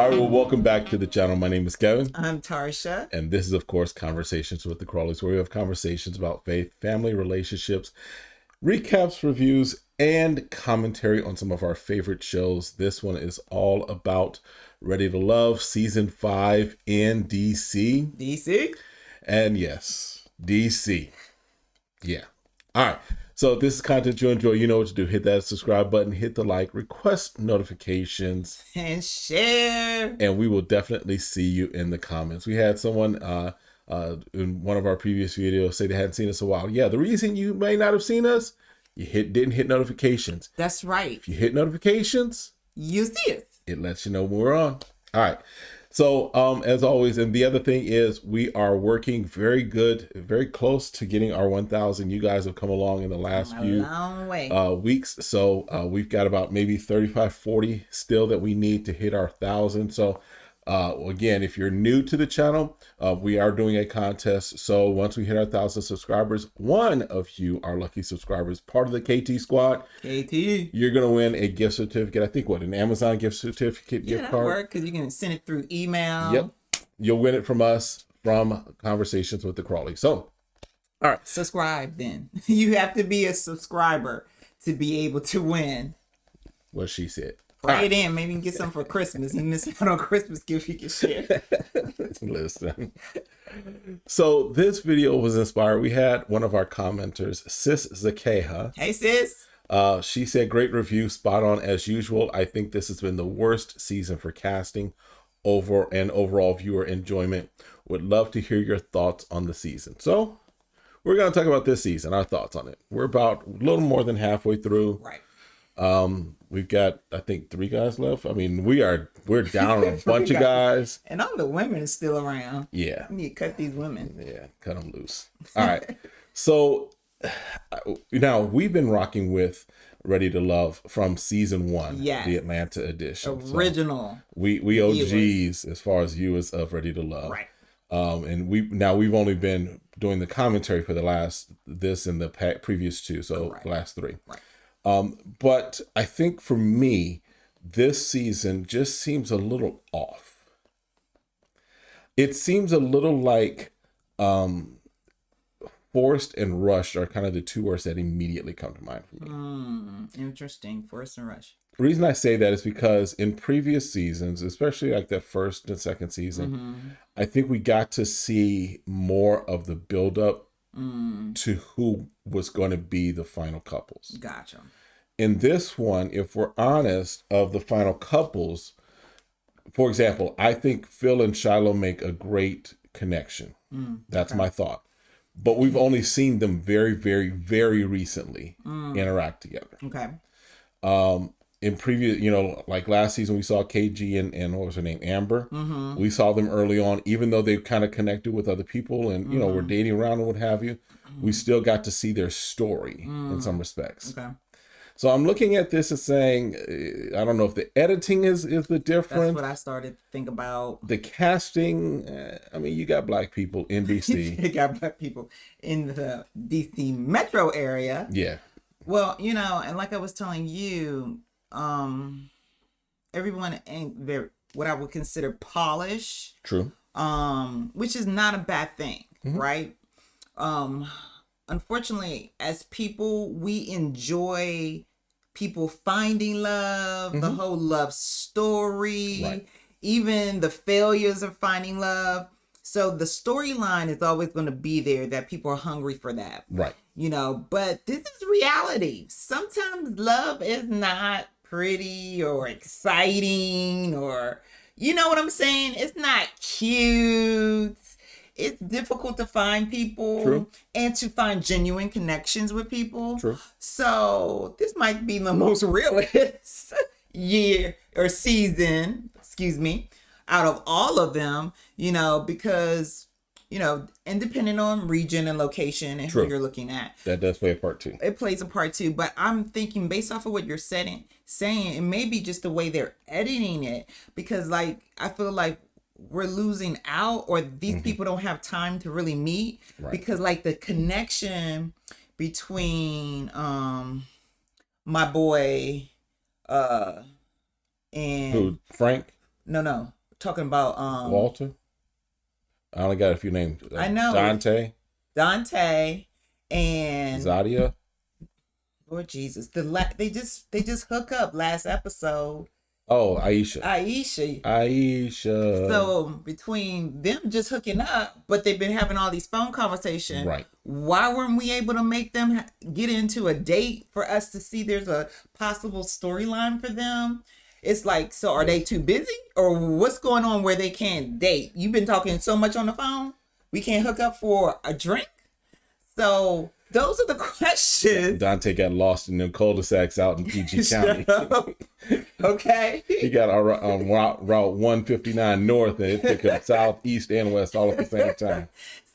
All right, well, welcome back to the channel. My name is Kevin. I'm Tarsha. And this is, of course, Conversations with the Crawleys, where we have conversations about faith, family, relationships, recaps, reviews, and commentary on some of our favorite shows. This one is all about Ready to Love, Season 5 in DC. DC? And yes, DC. Yeah. All right. So if this is content you enjoy, you know what to do. Hit that subscribe button, hit the like, request notifications, and share. And we will definitely see you in the comments. We had someone in one of our previous videos say they hadn't seen us in a while. Yeah, the reason you may not have seen us, you didn't hit notifications. That's right. If you hit notifications, you see it. It lets you know when we're on. All right. So as always, and the other thing is we are working very close to getting our 1,000. You guys have come along in the last few weeks. So we've got about maybe 35, 40 still that we need to hit our 1,000. So again, if you're new to the channel, we are doing a contest. So once we hit our 1,000 subscribers, one of you, our lucky subscribers, part of the KT squad, you're going to win a gift certificate. I think an Amazon gift certificate, gift card. Work because you can send it through email. Yep. You'll win it from us from Conversations with the Crawley. So, all right. Subscribe then. You have to be a subscriber to be able to win. What she said. Write it in. Maybe you can get something for Christmas. You miss out on Christmas gift you can share. Listen. So this video was inspired. We had one of our commenters, Sis Zakeha. Hey, sis. She said, great review, spot on as usual. I think this has been the worst season for casting and overall viewer enjoyment. Would love to hear your thoughts on the season. So we're going to talk about this season, our thoughts on it. We're about a little more than halfway through. Right. We've got, I think, 3 guys left. I mean, we're down a bunch of guys. And all the women are still around. Yeah. You need to cut these women. Yeah, cut them loose. All right. So now we've been rocking with Ready to Love from season 1, the Atlanta edition. Original. So we OGs as far as viewers of Ready to Love. Right. And we've only been doing the commentary for this and the previous 2, so the last 3. Right. But I think for me, this season just seems a little off. It seems a little like forced and rushed are kind of the 2 words that immediately come to mind for me. Interesting. Forced and rushed. The reason I say that is because in previous seasons, especially like that first and second season, I think we got to see more of the buildup to who was going to be the final couples. Gotcha. In this one, if we're honest, of the final couples, for example, I think Phil and Shiloh make a great connection. That's my thought. But we've only seen them very, very, very recently interact together. Okay. In previous, like last season, we saw KG and what was her name? Amber. We saw them early on, even though they kind of connected with other people and, were dating around and what have you. We still got to see their story in some respects. Okay. So I'm looking at this and saying, I don't know if the editing is the difference. That's what I started to think about. The casting, I mean, you got black people in DC. You got black people in the DC metro area. Yeah. Well, and like I was telling you, everyone ain't very what I would consider polished. True. Which is not a bad thing, right? Unfortunately, as people, we enjoy people finding love, the whole love story, even the failures of finding love. So the storyline is always going to be there, that people are hungry for that. Right. But this is reality. Sometimes love is not pretty or exciting or, you know what I'm saying? It's not cute. It's difficult to find people and to find genuine connections with people. True. So this might be the most realist year or season, out of all of them, because, and depending on region and location and who you're looking at. That does play a part too. It plays a part too. But I'm thinking based off of what you're saying, it may be just the way they're editing it, because I feel like we're losing out, or these people don't have time to really meet, because the connection between my boy and who, Frank No. Talking about Walter. I only got a few names. I know. Dante and Zadia. Lord Jesus. They just hook up last episode. Oh, Aisha. So between them just hooking up, but they've been having all these phone conversations. Right. Why weren't we able to make them get into a date for us to see there's a possible storyline for them? It's like, so are they too busy, or what's going on where they can't date? You've been talking so much on the phone, we can't hook up for a drink. So those are the questions. Dante got lost in them cul-de-sacs out in PG County. Okay. He got on Route 159 North, and it took him south, east, and west all at the same time.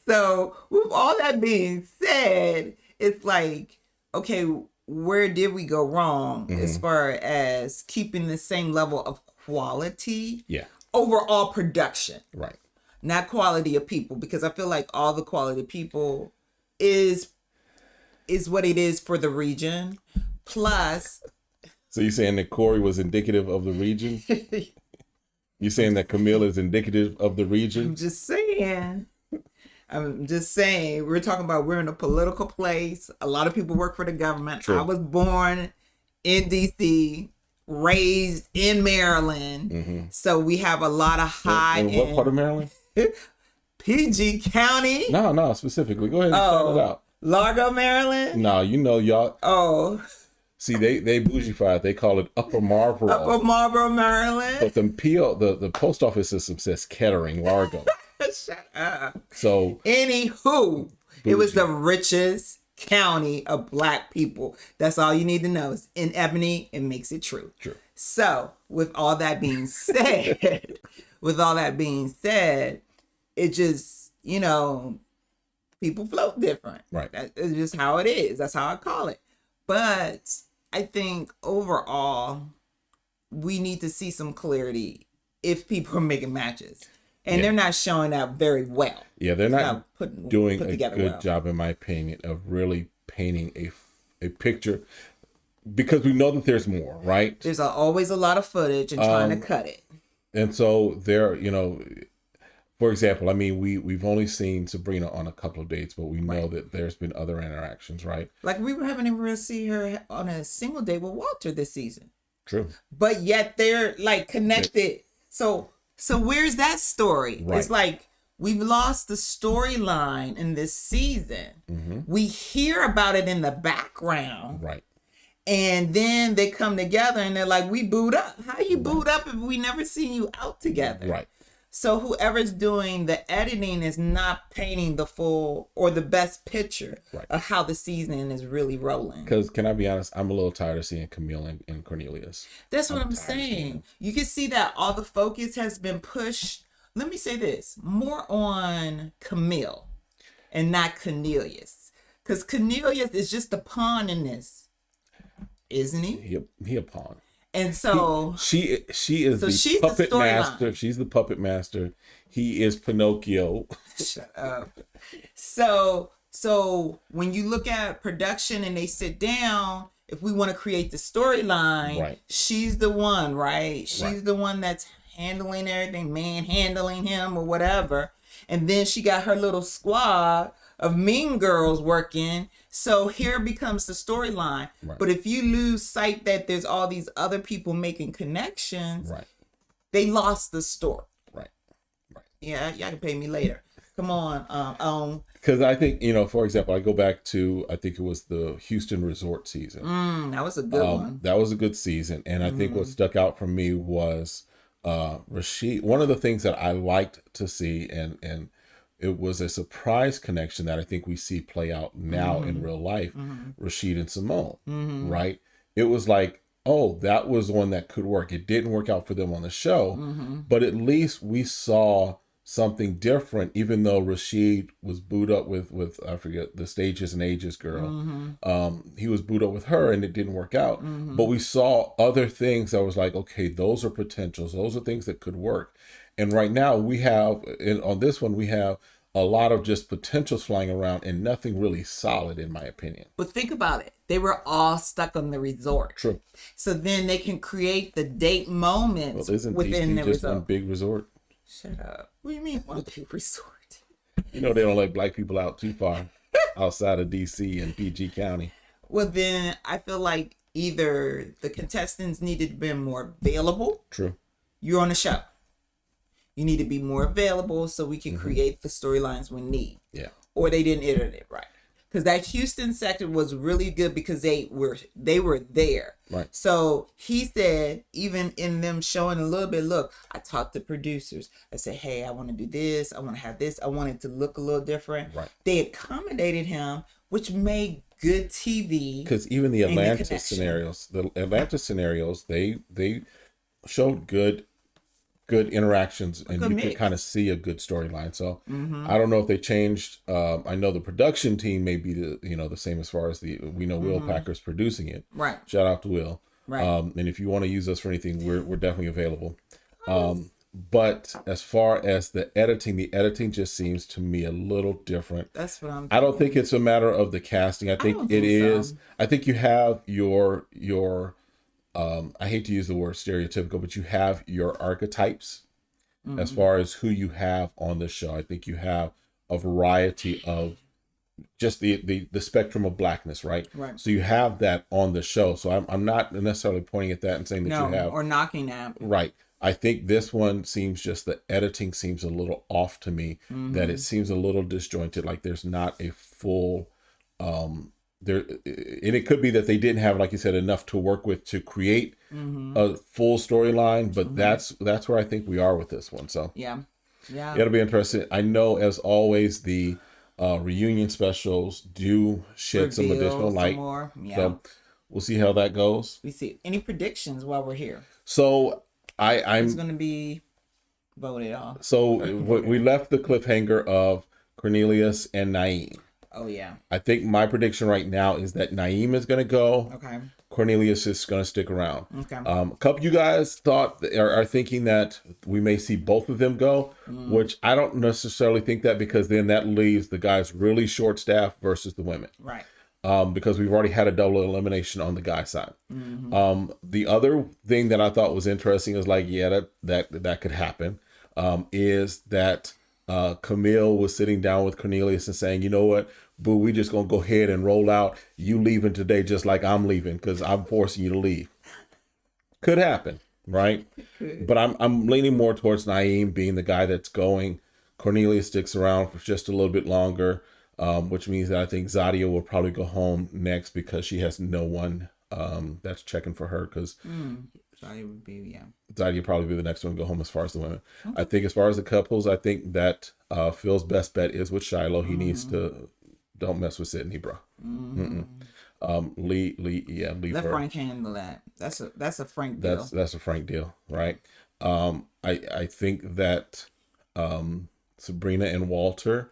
So with all that being said, it's like, okay, where did we go wrong as far as keeping the same level of quality? Yeah. Overall production. Right. Not quality of people, because I feel like all the quality of people is what it is for the region. Plus. So you're saying that Corey was indicative of the region? You saying that Camille is indicative of the region? I'm just saying, we're talking about we're in a political place. A lot of people work for the government. True. I was born in DC, raised in Maryland. So we have a lot of high end. What part of Maryland? PG County. No, specifically. Go ahead and shout it out. Largo, Maryland. No, you know y'all. Oh. See, they bougie-fied. They call it Upper Marlboro. Upper Marlboro, Maryland. But the post office system says Kettering, Largo. Shut up. So, anywho, bougie. It was the richest county of Black people. That's all you need to know. Is in Ebony, it makes it true. True. So, with all that being said, it just, people float different. Right. That's just how it is. That's how I call it. But I think overall, we need to see some clarity if people are making matches. And they're not showing up very well. Yeah, they're not doing a good job, in my opinion, of really painting a picture. Because we know that there's more, right? There's always a lot of footage and trying to cut it. And so there, for example, I mean, we've only seen Sabrina on a couple of dates, but we know that there's been other interactions, right? Like we haven't even seen her on a single date with Walter this season. True. But yet they're like connected. So where's that story? Right. It's like we've lost the storyline in this season. We hear about it in the background. Right. And then they come together and they're like, we booed up. How you booed up if we never seen you out together? Right. So whoever's doing the editing is not painting the full or the best picture of how the season is really rolling. Because can I be honest, I'm a little tired of seeing Camille and Cornelius. That's what I'm saying. You can see that all the focus has been pushed. Let me say this, more on Camille and not Cornelius. Because Cornelius is just a pawn in this, isn't he? He a pawn. And so she is the puppet master. She's the puppet master. He is Pinocchio. Shut up. So when you look at production and they sit down, if we want to create the storyline, she's the one, right? She's the one that's handling everything, manhandling him or whatever. And then she got her little squad of mean girls working. So here becomes the storyline. Right. But if you lose sight that there's all these other people making connections, they lost the story. Right. Yeah, y'all can pay me later. Come on. Because I think, for example, I go back to, I think it was the Houston resort season. That was a good one. That was a good season. And I think what stuck out for me was Rashid. One of the things that I liked to see, and it was a surprise connection that I think we see play out now in real life, Rashid and Simone, right? It was like, oh, that was one that could work. It didn't work out for them on the show, but at least we saw something different, even though Rashid was booed up with I forget, the Stages and Ages girl. He was booed up with her and it didn't work out. But we saw other things that was like, okay, those are potentials. Those are things that could work. And right now we have, on this one, we have a lot of just potentials flying around and nothing really solid, in my opinion. But think about it. They were all stuck on the resort. True. So then they can create the date moments within the just resort. one big resort? Shut up. What do you mean one big resort? You know they don't let black people out too far outside of D.C. and PG County. Well, then I feel like either the contestants needed to be more available. True. You're on the show. You need to be more available so we can create the storylines we need. Yeah. Or they didn't edit it right. Because that Houston sector was really good because they were there. Right. So he said, even in them showing a little bit, look, I talked to producers. I said, hey, I want to do this. I want to have this. I want it to look a little different. Right. They accommodated him, which made good TV. Because even the Atlanta scenarios, they showed good interactions, and you could kind of see a good storyline. So I don't know if they changed. I know the production team may be the same as far as we know Will Packer's producing it. Right. Shout out to Will. Right. And if you want to use us for anything, we're definitely available. But as far as the editing just seems to me a little different. That's what I'm. I don't think it's a matter of the casting. I think it is. So. I think you have your. I hate to use the word stereotypical, but you have your archetypes as far as who you have on the show. I think you have a variety of just the spectrum of blackness, right? Right. So you have that on the show. So I'm not necessarily pointing at that and saying that you have. Or knocking that. Right. I think this one seems the editing seems a little off to me, that it seems a little disjointed, like there's not a full, there, and it could be that they didn't have, like you said, enough to work with to create a full storyline, but that's where I think we are with this one. So yeah, it'll be interesting. I know, as always, the reunion specials do shed some additional light. So we'll see how that goes. We see any predictions while we're here. So I'm going to be voted off. So we left the cliffhanger of Cornelius and Naeem. Oh, yeah. I think my prediction right now is that Naeem is going to go. Okay. Cornelius is going to stick around. Okay. A couple of you guys are thinking that we may see both of them go, which I don't necessarily think that, because then that leaves the guys really short staffed versus the women. Right. Because we've already had a double elimination on the guy side. The other thing that I thought was interesting is that could happen, is that Camille was sitting down with Cornelius and saying, you know what, boo, we just gonna go ahead and roll out. You leaving today just like I'm leaving, because I'm forcing you to leave. Could happen, right? But I'm leaning more towards Naeem being the guy that's going. Cornelius sticks around for just a little bit longer. Which means that I think Zadia will probably go home next, because she has no one that's checking for her, because Zadia would be, Zadia probably be the next one to go home as far as the women. I think as far as the couples, I think that Phil's best bet is with Shiloh. He needs to, don't mess with Sydney, bro. Leave Let her. Frank handle that. That's a Frank deal. That's a Frank deal, right? I think that Sabrina and Walter,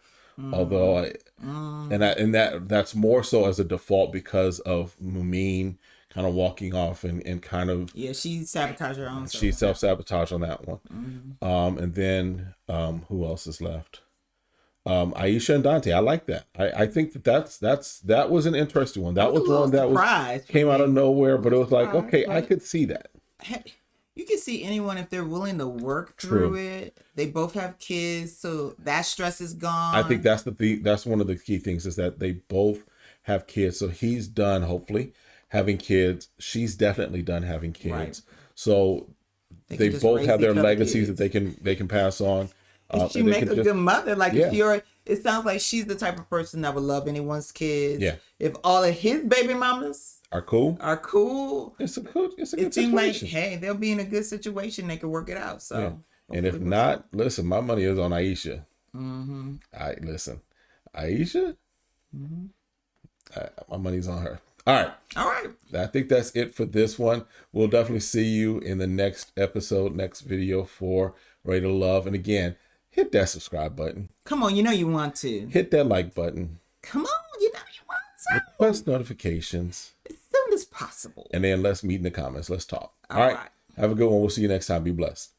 although that's more so as a default because of Mumin kind of walking off and kind of she sabotaged her own. She self-sabotaged on that one. And then who else is left? Aisha and Dante. I like that. I think that was an interesting one. That was one that came out of nowhere, but it was like, okay, I could see that. You can see anyone if they're willing to work through it. They both have kids, so that stress is gone. I think that's one of the key things, is that they both have kids. So he's done, hopefully, having kids. She's definitely done having kids. Right. So they both have their legacies that they can pass on. And she makes a good mother. Like it sounds like she's the type of person that would love anyone's kids. Yeah. If all of his baby mamas are cool, it's a good situation. Seems like, hey, they'll be in a good situation. They can work it out. So, and if not, listen, my money is on Aisha. Aisha. My money's on her. All right. I think that's it for this one. We'll definitely see you in the next episode, next video for Ready to Love. And again, hit that subscribe button. Come on, you know you want to. Hit that like button. Come on, you know you want to. Request notifications. As soon as possible. And then let's meet in the comments. Let's talk. All right. Have a good one. We'll see you next time. Be blessed.